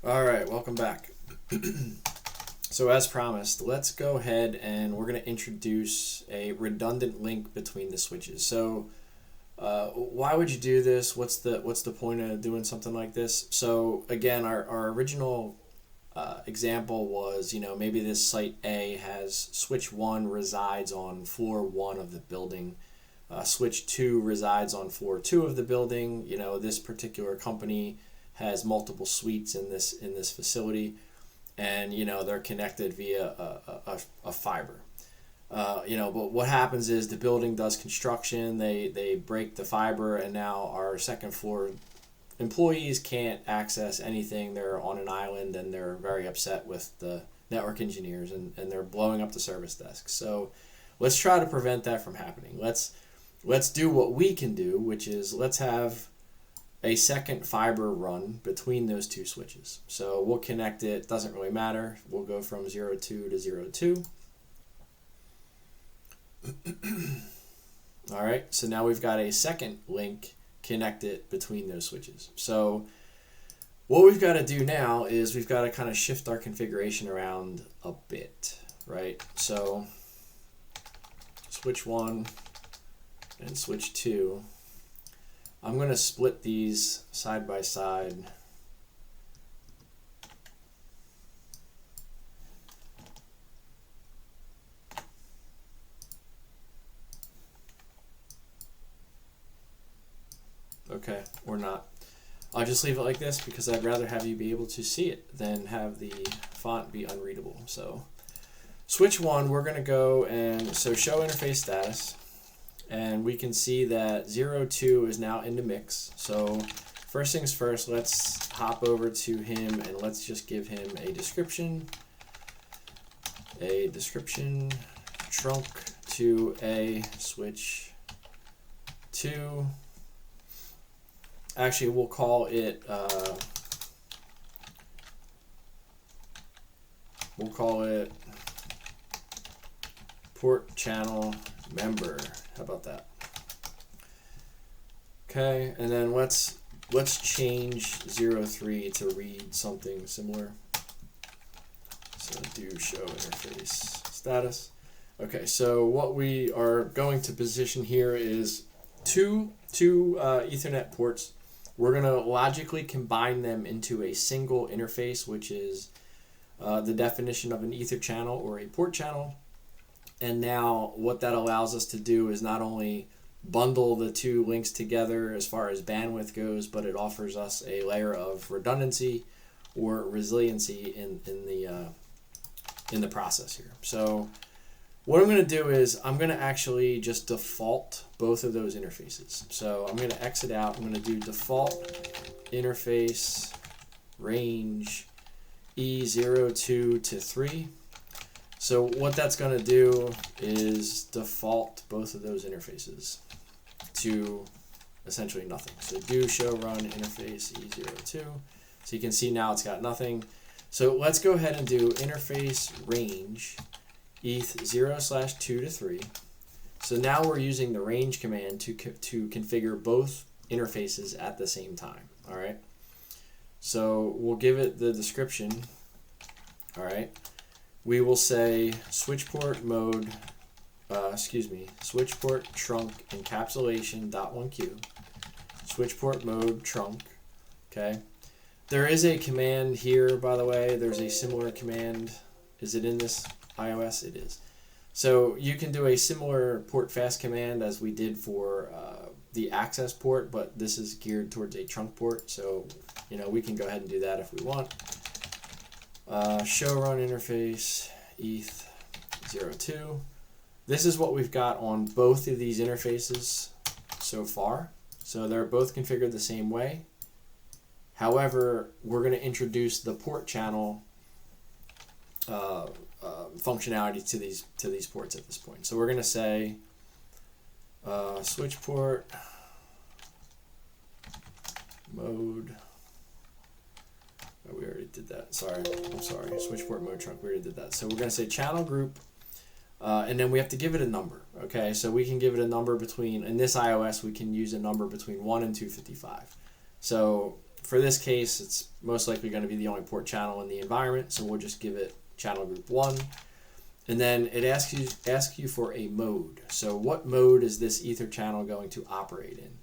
All right, welcome back. So as promised, let's go ahead and we're going to introduce a redundant link between the switches. So why would you do this? What's the point of doing something like this? So again, our original example was, maybe this site A has switch 1 resides on floor 1 of the building. Switch 2 resides on floor 2 of the building. This particular company has multiple suites in this facility, and they're connected via a fiber. But what happens is the building does construction, they break the fiber, and now our second floor employees can't access anything. They're on an island, and they're very upset with the network engineers, and they're blowing up the service desk. So let's try to prevent that from happening. Let's do what we can do, which is let's have a second fiber run between those two switches. So we'll connect it, doesn't really matter. We'll go from 02 to 02. All right, so now we've got a second link connected between those switches. So what we've got to do now is we've got to kind of shift our configuration around a bit, right? So switch 1 and switch 2. I'm going to split these side by side. Okay, or not. I'll just leave it like this because I'd rather have you be able to see it than have the font be unreadable. So switch 1, we're going to go and so show interface status. And we can see that 02 is now in the mix. So first things first, let's hop over to him and let's just give him a description. A description trunk to a switch 2. Actually, we'll call it port channel member. How about that? Okay, and then let's change 03 to read something similar. So do show interface status. Okay, so what we are going to position here is two Ethernet ports. We're going to logically combine them into a single interface, which is the definition of an Etherchannel or a port channel. And now what that allows us to do is not only bundle the two links together as far as bandwidth goes, but it offers us a layer of redundancy or resiliency in the process here. So what I'm going to do is I'm going to actually just default both of those interfaces. So I'm going to exit out. I'm going to do default interface range E02 to 3. So what that's going to do is default both of those interfaces to essentially nothing. So do show run interface E02. So you can see now it's got nothing. So let's go ahead and do interface range ETH0/2 to 3. So now we're using the range command to configure both interfaces at the same time. All right. So we'll give it the description. All right. We will say switch port mode, switch port trunk encapsulation .1q, switch port mode trunk. Okay. There is a command here, by the way. There's a similar command. Is it in this iOS? It is. So you can do a similar port fast command as we did for the access port, but this is geared towards a trunk port. So, we can go ahead and do that if we want. Show run interface ETH02. This is what we've got on both of these interfaces so far. So they're both configured the same way. However, we're going to introduce the port channel functionality to these ports at this point. So we're going to say switch port mode. Oh, we already did that. I'm sorry. Switch port mode trunk. We already did that. So we're going to say channel group, and then we have to give it a number. Okay, so we can give it a number between, in this iOS, we can use a number between 1 and 255. So for this case, it's most likely going to be the only port channel in the environment, so we'll just give it channel group 1. And then it asks you for a mode. So what mode is this ether channel going to operate in?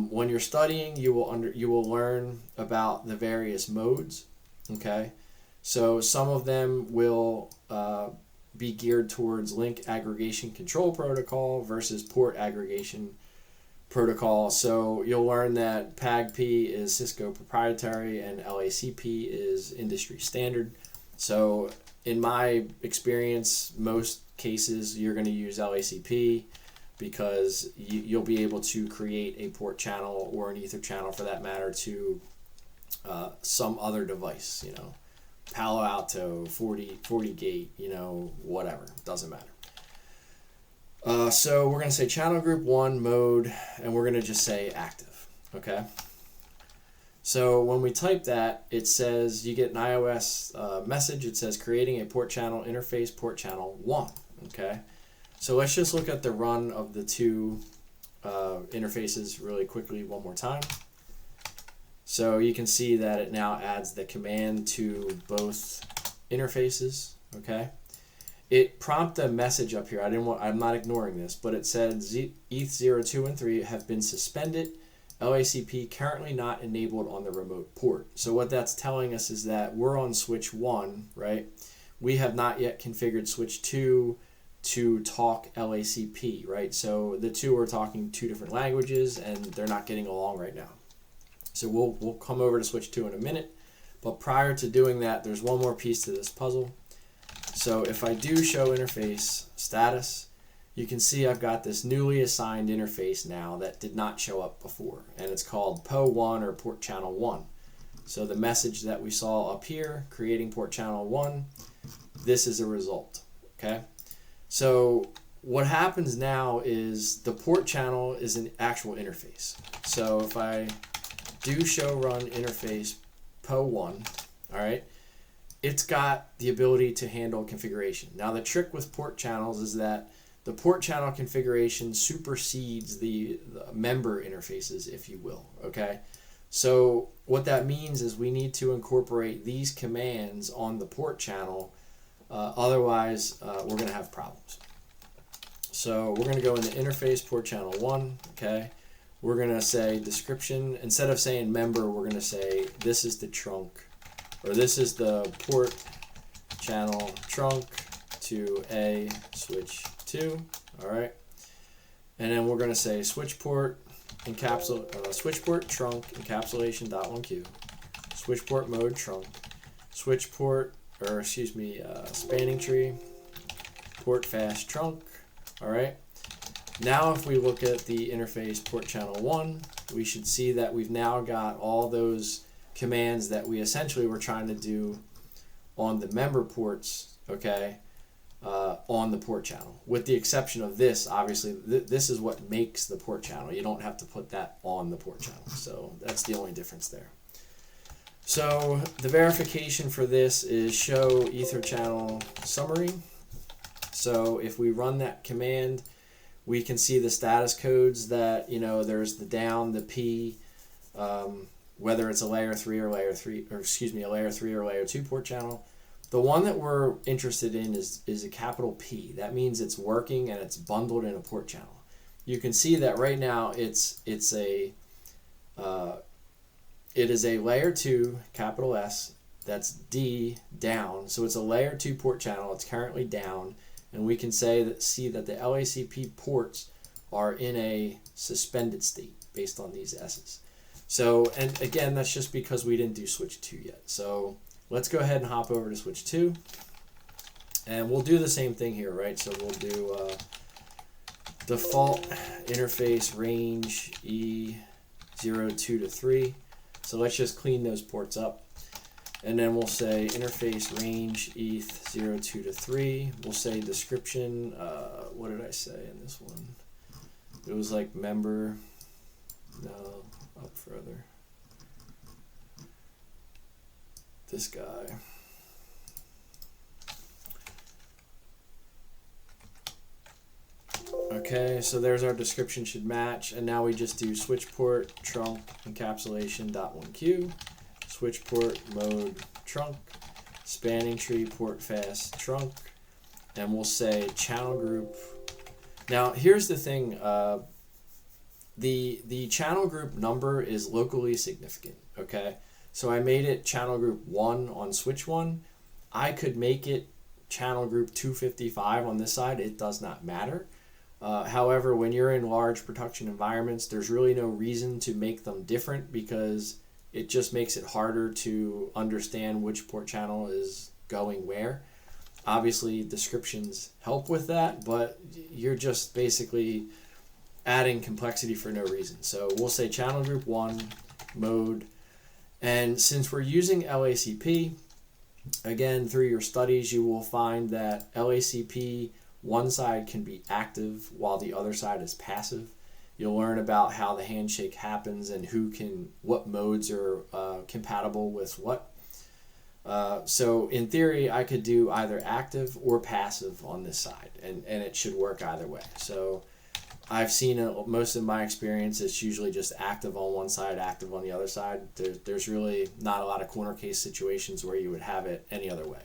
When you're studying, you will learn about the various modes. Okay, so some of them will be geared towards link aggregation control protocol versus port aggregation protocol. So you'll learn that PAGP is Cisco proprietary and LACP is industry standard. So in my experience, most cases you're going to use LACP because you'll be able to create a port channel or an ether channel for that matter to some other device, Palo Alto, 40 gate, whatever, doesn't matter. So we're going to say channel group 1 mode, and we're going to just say active, okay? So when we type that, it says, you get an iOS message. It says creating a port channel interface, port channel 1, okay? So let's just look at the run of the two interfaces really quickly one more time. So you can see that it now adds the command to both interfaces, okay? It prompted a message up here. I'm not ignoring this, but it said ETH 02 and 3 have been suspended. LACP currently not enabled on the remote port. So what that's telling us is that we're on switch 1, right? We have not yet configured switch 2 to talk LACP, right? So the two are talking two different languages and they're not getting along right now. So we'll come over to switch 2 in a minute. But prior to doing that, there's one more piece to this puzzle. So if I do show interface status, you can see I've got this newly assigned interface now that did not show up before, and it's called PO1 or port channel 1. So the message that we saw up here, creating port channel 1, this is a result, okay? So what happens now is the port channel is an actual interface. So if I do show run interface PO1, all right, it's got the ability to handle configuration. Now the trick with port channels is that the port channel configuration supersedes the member interfaces, if you will, okay? So what that means is we need to incorporate these commands on the port channel, otherwise we're gonna have problems. So we're gonna go into interface port channel 1, okay? We're gonna say description, instead of saying member, we're gonna say this is the trunk, or this is the port channel trunk to a switch 2, all right? And then we're gonna say switch port switch port trunk encapsulation.1q, switch port mode trunk, switch port, spanning tree, port fast trunk, all right? Now if we look at the interface port channel 1, we should see that we've now got all those commands that we essentially were trying to do on the member ports, okay, on the port channel. With the exception of this, obviously, this is what makes the port channel. You don't have to put that on the port channel, so that's the only difference there. So the verification for this is show Etherchannel summary. So if we run that command, we can see the status codes that, there's the down, the P, whether it's a layer 3 or layer 3, or a layer 3 or layer 2 port channel. The one that we're interested in is a capital P. That means it's working and it's bundled in a port channel. You can see that right now it is a layer 2 capital S, that's D down. So it's a layer 2 port channel. It's currently down, and we can see that the LACP ports are in a suspended state based on these S's. So, and again, that's just because we didn't do switch 2 yet. So let's go ahead and hop over to switch 2, and we'll do the same thing here, right? So we'll do default interface range E02 to 3. So let's just clean those ports up. And then we'll say interface range ETH02 to 3. We'll say description, what did I say in this one? It was like member, no, up further. This guy. Okay, so there's our description should match, and now we just do switch port trunk encapsulation .1q, switch port mode trunk, spanning tree port fast trunk, and we'll say channel group. Now here's the thing, the channel group number is locally significant, okay? So I made it channel group 1 on switch 1. I could make it channel group 255 on this side, it does not matter. However, when you're in large production environments, there's really no reason to make them different because it just makes it harder to understand which port channel is going where. Obviously, descriptions help with that, but you're just basically adding complexity for no reason. So we'll say channel group 1, mode, and since we're using LACP, again, through your studies, you will find that LACP, one side can be active while the other side is passive. You'll learn about how the handshake happens and what modes are compatible with what. So in theory, I could do either active or passive on this side, and it should work either way. So I've seen most of my experience, it's usually just active on one side, active on the other side. There's really not a lot of corner case situations where you would have it any other way.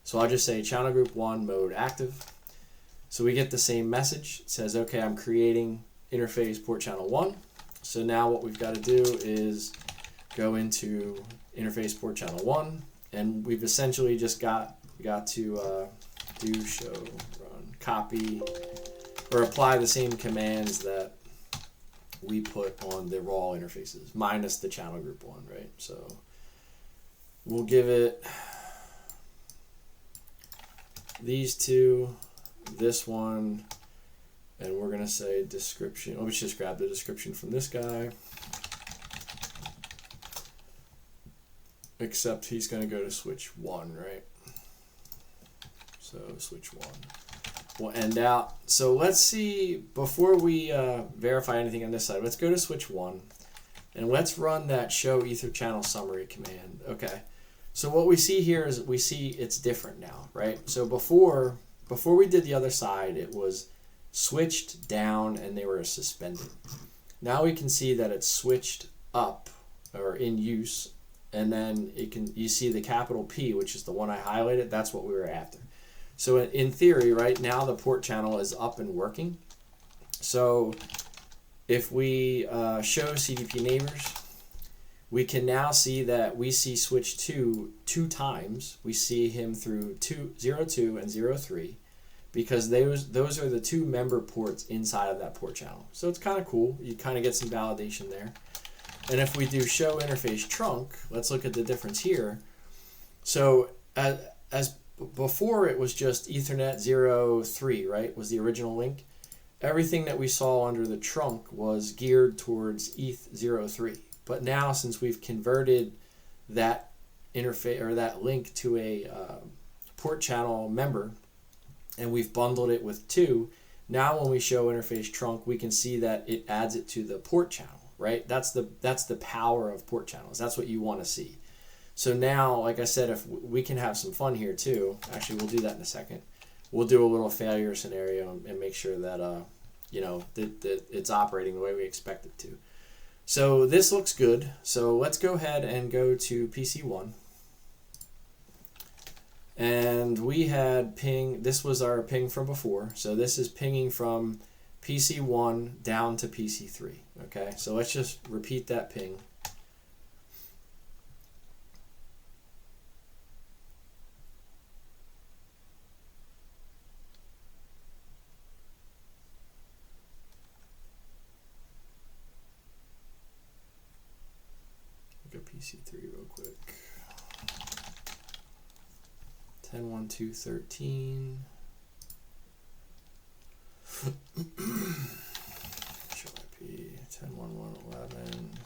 So I'll just say channel group 1 mode active. So we get the same message. It says, okay, I'm creating interface port channel 1. So now what we've got to do is go into interface port channel 1, and we've essentially just got to do show run copy or apply the same commands that we put on the raw interfaces minus the channel group 1, right? So we'll give it these two, this one, and we're going to say description. Let's just grab the description from this guy. Except he's going to go to switch 1, right? So switch 1. We'll end out. So let's see, before we verify anything on this side, let's go to switch 1, and let's run that show Etherchannel summary command. Okay. So what we see here is we see it's different now, right? So before we did the other side, it was switched down and they were suspended. Now we can see that it's switched up or in use, and then you see the capital P, which is the one I highlighted. That's what we were after. So in theory, right now the port channel is up and working. So if we show CDP neighbors, we can now see that we see switch 2 two times. We see him through 02 and 03 because those are the two member ports inside of that port channel. So it's kind of cool. You kind of get some validation there. And if we do show interface trunk, let's look at the difference here. So as before, it was just Ethernet 03, right, was the original link. Everything that we saw under the trunk was geared towards ETH03. But now, since we've converted that interface or that link to a port channel member, and we've bundled it with 2, now when we show interface trunk, we can see that it adds it to the port channel, right? That's the power of port channels. That's what you want to see. So now, like I said, if we can have some fun here too. Actually, we'll do that in a second. We'll do a little failure scenario and make sure that that it's operating the way we expect it to. So this looks good. So let's go ahead and go to PC1. And we had ping, this was our ping from before. So this is pinging from PC1 down to PC3. Okay, so let's just repeat that ping. Go PC3 real quick. 10.1.2.13. Show IP 10.1.1.11.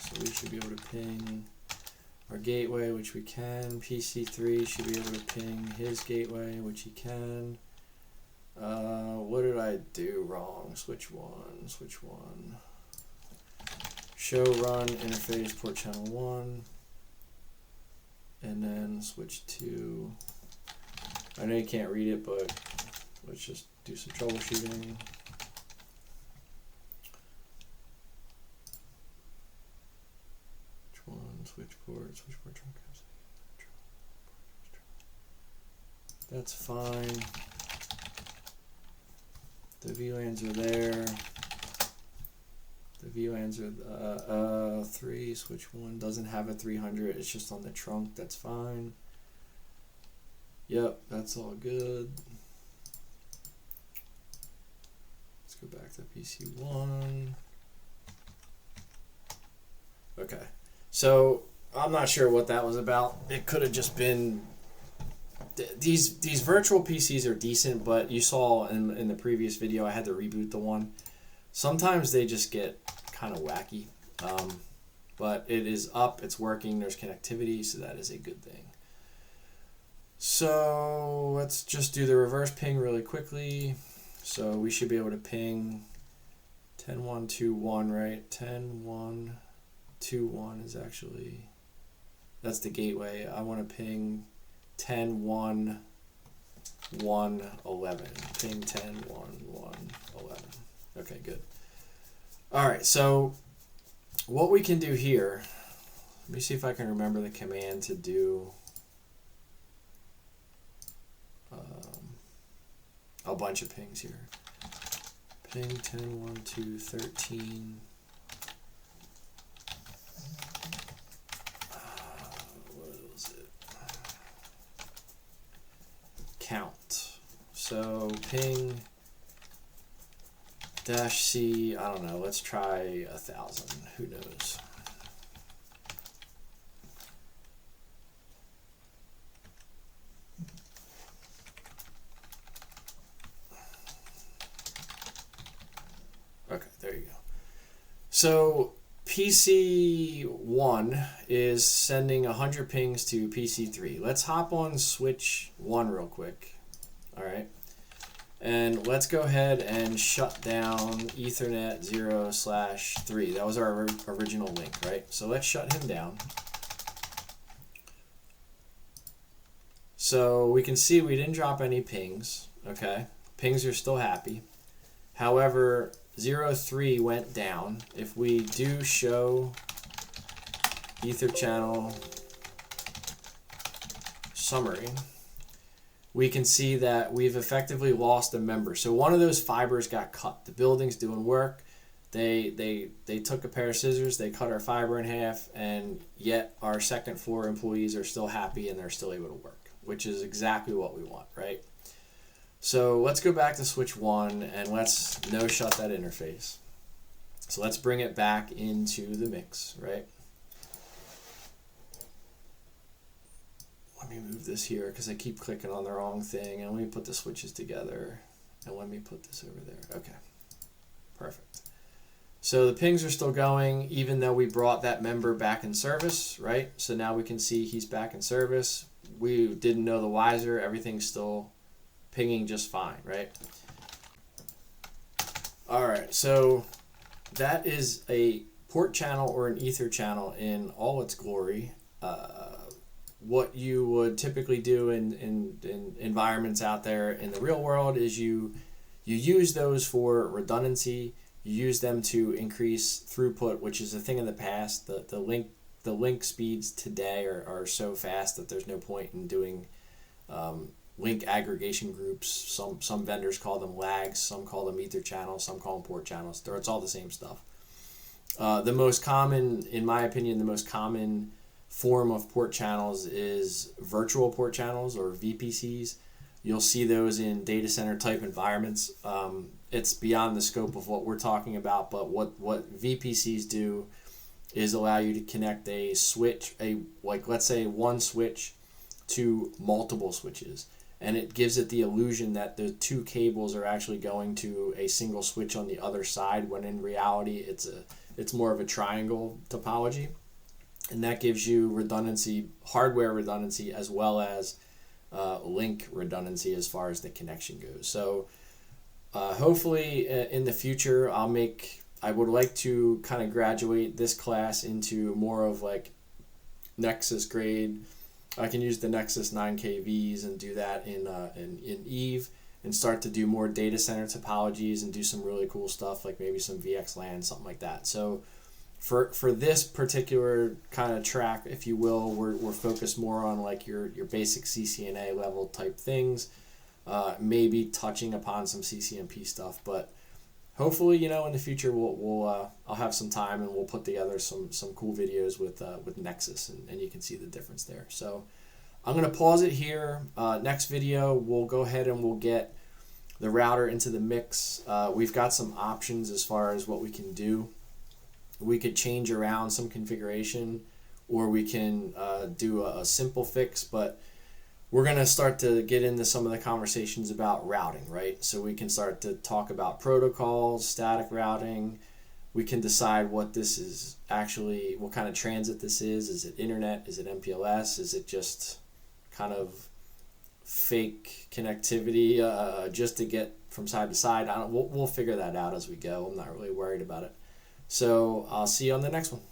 So we should be able to ping our gateway, which we can. PC3 should be able to ping his gateway, which he can. What did I do wrong? Switch 1. Show run interface port channel 1, and then switch 2. I know you can't read it, but let's just do some troubleshooting. switchboard, trunk. That's fine. The VLANs are there. The VLANs are 3, switch 1 doesn't have a 300, it's just on the trunk, that's fine. Yep, that's all good. Let's go back to PC1. Okay, so I'm not sure what that was about. It could have just been these virtual PCs are decent, but you saw in the previous video I had to reboot the one. Sometimes they just get kind of wacky, but it is up, it's working, there's connectivity, so that is a good thing. So let's just do the reverse ping really quickly. So we should be able to ping 10.1.2.1, right? 10.1.2.1 is actually, that's the gateway. I want to ping 10.1.1.11. Ping 10.1.1.11. Okay, good. All right, so what we can do here, let me see if I can remember the command to do a bunch of pings here. Ping 10.1.2.13. What was it? Count. So ping -C, I don't know, let's try 1,000, who knows. Okay, there you go. So PC1 is sending 100 pings to PC3. Let's hop on switch 1 real quick. All right. And let's go ahead and shut down Ethernet 0/3. That was our original link, right? So let's shut him down. So we can see we didn't drop any pings, okay? Pings are still happy. However, 0.3 went down. If we do show Etherchannel summary, we can see that we've effectively lost a member. So one of those fibers got cut. The building's doing work. They took a pair of scissors, they cut our fiber in half, and yet our second floor employees are still happy and they're still able to work, which is exactly what we want, right? So let's go back to switch 1 and let's no shut that interface. So let's bring it back into the mix, right? Let me move this here because I keep clicking on the wrong thing, and let me put the switches together, and let me put this over there. Okay, perfect. So the pings are still going even though we brought that member back in service, right? So now we can see he's back in service. We didn't know the wiser, everything's still pinging just fine, right? All right, so that is a port channel or an ether channel in all its glory. What you would typically do in environments out there in the real world is you use those for redundancy. You use them to increase throughput, which is a thing in the past. The link speeds today are so fast that there's no point in doing link aggregation groups. Some vendors call them lags, some call them ether channels, some call them port channels. It's all the same stuff. The most common, in my opinion, the most common form of port channels is virtual port channels, or VPCs. You'll see those in data center type environments. It's beyond the scope of what we're talking about, but what VPCs do is allow you to connect a switch, let's say one switch to multiple switches, and it gives it the illusion that the two cables are actually going to a single switch on the other side, when in reality it's more of a triangle topology. And that gives you redundancy, hardware redundancy, as well as link redundancy as far as the connection goes. So hopefully in the future I would like to kind of graduate this class into more of like Nexus grade. I can use the Nexus 9KVs and do that in Eve, and start to do more data center topologies and do some really cool stuff, like maybe some VXLAN, something like that. So For this particular kind of track, if you will, we're focused more on like your basic CCNA level type things, maybe touching upon some CCNP stuff, but hopefully, you know, in the future I'll have some time and we'll put together some cool videos with Nexus, and you can see the difference there. So I'm gonna pause it here. Next video we'll go ahead and we'll get the router into the mix. We've got some options as far as what we can do. We could change around some configuration, or we can do a simple fix, but we're going to start to get into some of the conversations about routing, right? So we can start to talk about protocols, static routing. We can decide what this is actually, what kind of transit this is. Is it internet? Is it MPLS? Is it just kind of fake connectivity just to get from side to side? We'll figure that out as we go. I'm not really worried about it. So I'll see you on the next one.